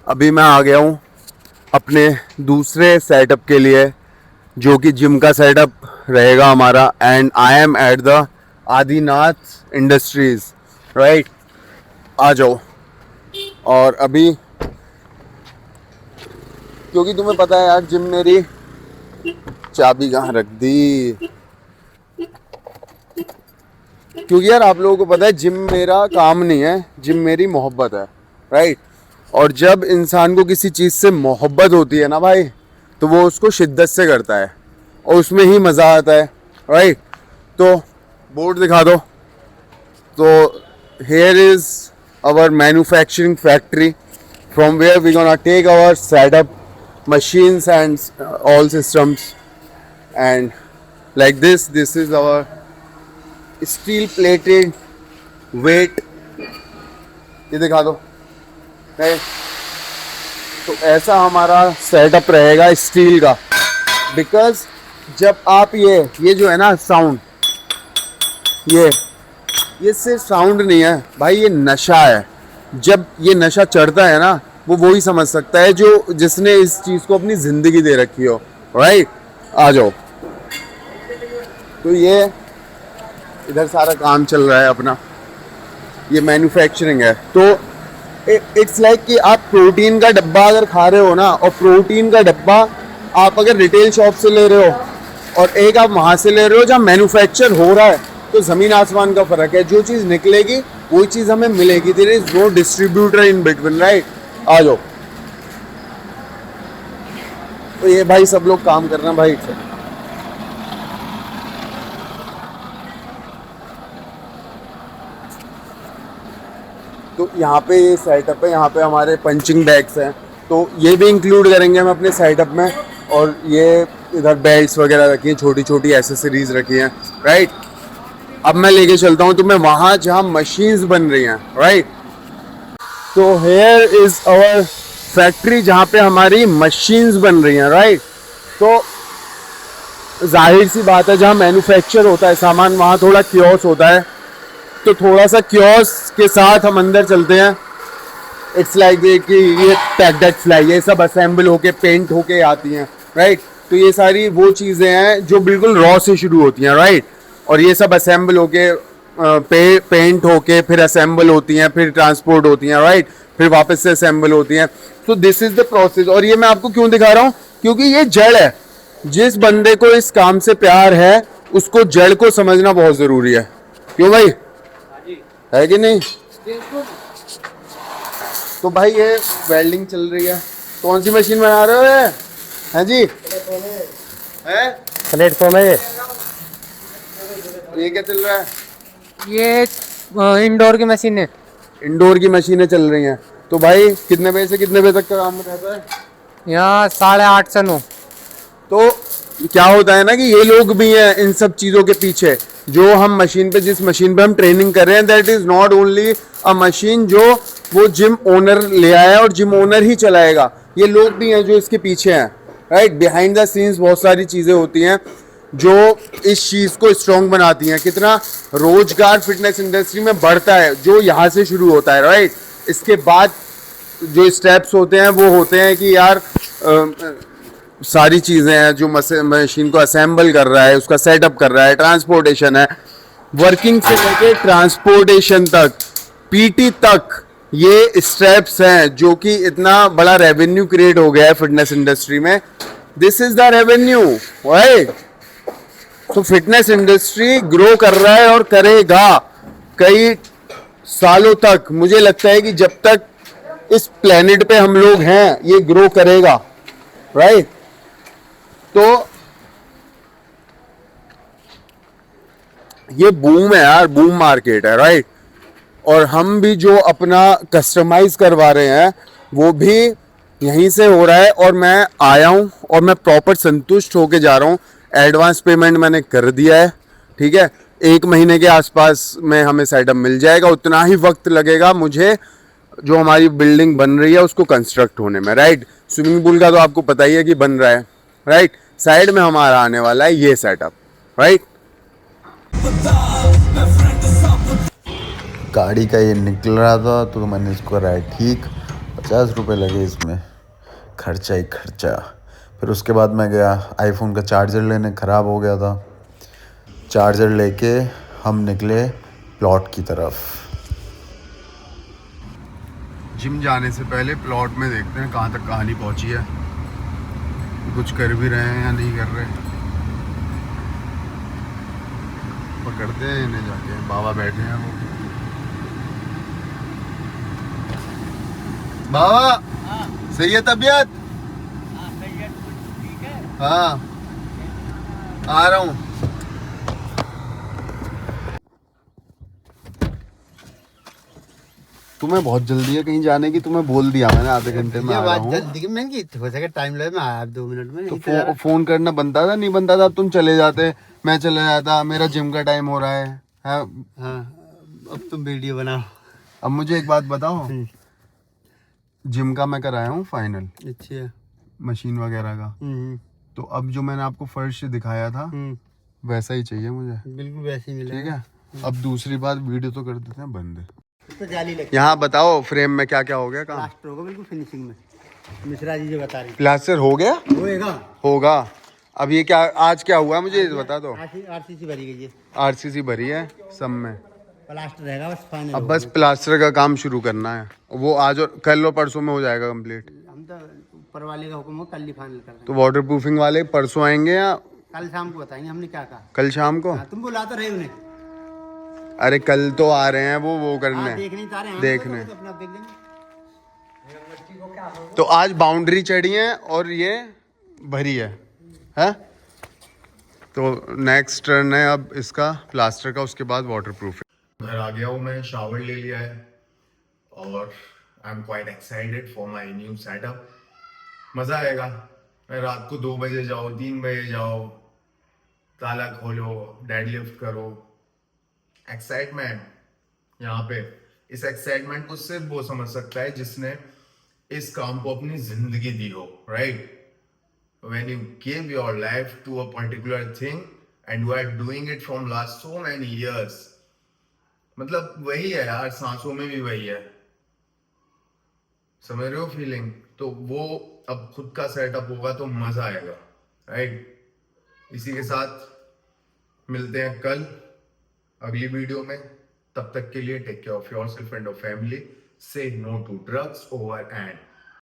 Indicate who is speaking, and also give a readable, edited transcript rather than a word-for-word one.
Speaker 1: अभी मैं आ गया हूँ अपने दूसरे सेटअप के लिए, जो कि जिम का सेटअप रहेगा हमारा। And I am at the Adinath industries, right. आ जाओ। और अभी क्योंकि तुम्हें पता है यार, जिम मेरी चाबी कहाँ रख दी, क्योंकि यार आप लोगों को पता है जिम मेरा काम नहीं है, जिम मेरी मोहब्बत है, राइट। और जब इंसान को किसी चीज़ से मोहब्बत होती है ना भाई, तो वो उसको शिद्दत से करता है और उसमें ही मज़ा आता है, राइट। तो बोर्ड दिखा दो। तो here is our manufacturing factory from where we gonna take our setup machines and all systems, and like this is our steel plated weight। ये दिखा दो। नहीं तो ऐसा हमारा सेटअप रहेगा स्टील का। बिकॉज जब आप ये जो है ना साउंड, ये सिर्फ साउंड नहीं है भाई, ये नशा है। जब ये नशा चढ़ता है ना, वो वही समझ सकता है जो जिसने इस चीज़ को अपनी ज़िंदगी दे रखी हो, राइट। आ जाओ। तो ये इधर सारा काम चल रहा है अपना, ये मैन्युफैक्चरिंग है। तो इट्स लाइक कि आप प्रोटीन का डब्बा अगर खा रहे हो ना, और प्रोटीन का डब्बा आप अगर रिटेल शॉप से ले रहे हो और एक आप वहाँ से ले रहे हो जहाँ मैन्युफैक्चर हो रहा है, तो ज़मीन आसमान का फ़र्क है। जो चीज़ निकलेगी वही चीज़ हमें मिलेगी। There is no distributor in between, right. आ जाओ। तो ये भाई सब लोग काम करना भाई से। तो यहाँ पे ये सेटअप है, यहाँ पे हमारे पंचिंग बैग्स हैं, तो ये भी इंक्लूड करेंगे हम अपने सेटअप में। और ये इधर बेल्ट्स वगैरह रखी हैं, छोटी छोटी एसेसरीज रखी हैं, राइट। अब मैं लेके चलता हूँ तुम्हें वहाँ जहाँ मशीन्स बन रही हैं, राइट। तो हेयर इज़ आवर फैक्ट्री जहाँ पे हमारी मशीन्स बन रही हैं, राइट। तो जाहिर सी बात है, जहाँ मैन्युफैक्चर होता है सामान, वहाँ थोड़ा क्योस होता है। तो थोड़ा सा क्योस के साथ हम अंदर चलते हैं। इट्स लाइक कि ये पैक दैट फ्लाई, ये सब असेंबल होके पेंट होके आती हैं, राइट। तो ये सारी वो चीज़ें हैं जो बिल्कुल रॉ से शुरू होती हैं, राइट। और ये सब असेंबल होके पेंट होके फिर असेंबल होती हैं, फिर ट्रांसपोर्ट होती हैं, राइट। फिर वापस से असेंबल होती हैं। तो दिस इज़ द प्रोसेस। और ये मैं आपको क्यों दिखा रहा हूँ, क्योंकि ये जड़ है। जिस बंदे को इस काम से प्यार है, उसको जड़ को समझना बहुत ज़रूरी है। क्यों भाई, है कि नहीं। तो भाई ये वेल्डिंग चल रही है। कौन सी मशीन बना रहे हो? हैं जी,
Speaker 2: प्लेटफॉर्म है
Speaker 1: ये क्या चल रहा है?
Speaker 2: ये इंडोर की मशीन है।
Speaker 1: इंडोर की मशीनें चल रही हैं। तो भाई कितने बजे से कितने बजे तक का काम रहता है?
Speaker 2: यहाँ 8:30 से 9।
Speaker 1: तो क्या होता है ना कि ये लोग भी हैं इन सब चीज़ों के पीछे। जो हम मशीन पे, जिस मशीन पे हम ट्रेनिंग कर रहे हैं, that is not only a machine जो वो जिम ओनर ले आया और जिम ओनर ही चलाएगा। ये लोग भी हैं जो इसके पीछे हैं, राइट। बिहाइंड द सीन्स बहुत सारी चीज़ें होती हैं जो इस चीज़ को स्ट्रॉन्ग बनाती हैं। कितना रोजगार फिटनेस इंडस्ट्री में बढ़ता है जो यहाँ से शुरू होता है, राइट। इसके बाद जो स्टेप्स होते हैं वो होते हैं कि यार सारी चीज़ें हैं जो मशीन को असेंबल कर रहा है, उसका सेटअप कर रहा है, ट्रांसपोर्टेशन है, वर्किंग से लेके ट्रांसपोर्टेशन तक, पीटी तक, ये स्टेप्स हैं जो कि इतना बड़ा रेवेन्यू क्रिएट हो गया है फिटनेस इंडस्ट्री में। This is the revenue, right. तो फिटनेस इंडस्ट्री ग्रो कर रहा है और करेगा कई सालों तक। मुझे लगता है कि जब तक इस प्लेनेट पे हम लोग हैं ये ग्रो करेगा, राइट। तो ये बूम है यार, बूम मार्केट है, राइट। और हम भी जो अपना कस्टमाइज करवा रहे हैं वो भी यहीं से हो रहा है। और मैं आया हूँ और मैं प्रॉपर संतुष्ट होके जा रहा हूँ। एडवांस पेमेंट मैंने कर दिया है, ठीक है। 1 महीने के आसपास में हमें सेटअप मिल जाएगा। उतना ही वक्त लगेगा मुझे जो हमारी बिल्डिंग बन रही है उसको कंस्ट्रक्ट होने में, राइट। स्विमिंग पूल का तो आपको पता ही है कि बन रहा है, राइट। साइड में हमारा आने वाला है ये सेटअप, राइट। गाड़ी का ये निकल रहा था तो मैंने इसको कराया ठीक।
Speaker 3: ₹50 लगे इसमें, खर्चा ही खर्चा। फिर उसके बाद मैं गया आईफोन का चार्जर लेने, ख़राब हो गया था। चार्जर लेके हम निकले प्लॉट की तरफ।
Speaker 1: जिम जाने से पहले प्लॉट में देखते हैं कहाँ तक कहानी पहुँची है, कुछ कर भी रहे हैं या नहीं कर रहे। पकड़ते हैं इन्हें जाके, बाबा बैठे हैं वो। बाबा सही है तबीयत? हाँ आ रहा हूँ। तुम्हें बहुत जल्दी है कहीं जाने की, तुम्हें बोल दिया मैंने आधे घंटे में आ रहा हूँ।
Speaker 4: जल्दी की मैंने की हो सके टाइम लगे, मैं आया 2 मिनट में।
Speaker 1: तो फोन करना बनता था, नहीं बनता था? अब तुम चले जाते, मैं चले जाता, मेरा जिम का टाइम हो रहा है। हाँ
Speaker 4: अब तुम वीडियो बनाओ।
Speaker 1: अब मुझे एक बात बताओ, जिम का मैं कराया हूँ फाइनल,
Speaker 4: अच्छा।
Speaker 1: मशीन वगैरह का। तो अब जो मैंने आपको फर्श दिखाया था वैसा ही चाहिए मुझे,
Speaker 4: बिल्कुल वैसे ही मिला।
Speaker 1: ठीक है। अब दूसरी बात, वीडियो तो कर देते हैं बंद।
Speaker 4: तो जाली लगी।
Speaker 1: यहाँ बताओ फ्रेम में क्या क्या हो गया काम?
Speaker 4: प्लास्टर होगा बिल्कुल फिनिशिंग में, मिश्रा जी जो बता रही
Speaker 1: प्लास्टर हो गया?
Speaker 4: होएगा।
Speaker 1: होगा। अब ये क्या आज क्या हुआ मुझे ये बता दो।
Speaker 4: आरसीसी भरी गई है,
Speaker 1: आरसीसी भरी है सब में,
Speaker 4: प्लास्टर रहेगा बस फाइनल।
Speaker 1: अब बस प्लास्टर का काम शुरू करना है, वो आज और कल और परसों में हो जाएगा कंप्लीट।
Speaker 4: हम तो ऊपर वाले का हुक्म हो कल ही फाइनल कर देंगे।
Speaker 1: तो वाटर प्रूफिंग वाले परसों आएंगे या
Speaker 4: कल शाम को बताएंगे हमने क्या कहा।
Speaker 1: कल शाम को?
Speaker 4: तुम बुला तो रहे उन्हें।
Speaker 1: अरे कल तो आ रहे हैं वो करने,
Speaker 4: देखने ही तारे
Speaker 1: देखने।
Speaker 4: तो अपना देख लेंगे।
Speaker 1: तो आज बाउंड्री चढ़ी है और ये भरी है? तो नेक्स्ट टर्न है अब इसका प्लास्टर का, उसके बाद वाटर प्रूफिंग। घर आ गया हूँ मैं, शावर ले लिया है और I am quite excited for my new setup. मज़ा आएगा। मैं रात को 2 बजे जाओ, 3 बजे जाओ, ताला खोलो, डेडलिफ्ट करो। एक्साइटमेंट यहाँ पे, इस एक्साइटमेंट को सिर्फ वो समझ सकता है जिसने इस काम को अपनी जिंदगी दी हो, right? When you give your life to a particular thing and you are doing it from last so many years, मतलब वही है यार, सांसों में भी वही है, समझ रहे हो फीलिंग? तो वो अब खुद का सेटअप होगा तो मजा आएगा, राइट? इसी के साथ मिलते हैं कल अगली वीडियो में। तब तक के लिए take care of yourself and your family. Say no to drugs over and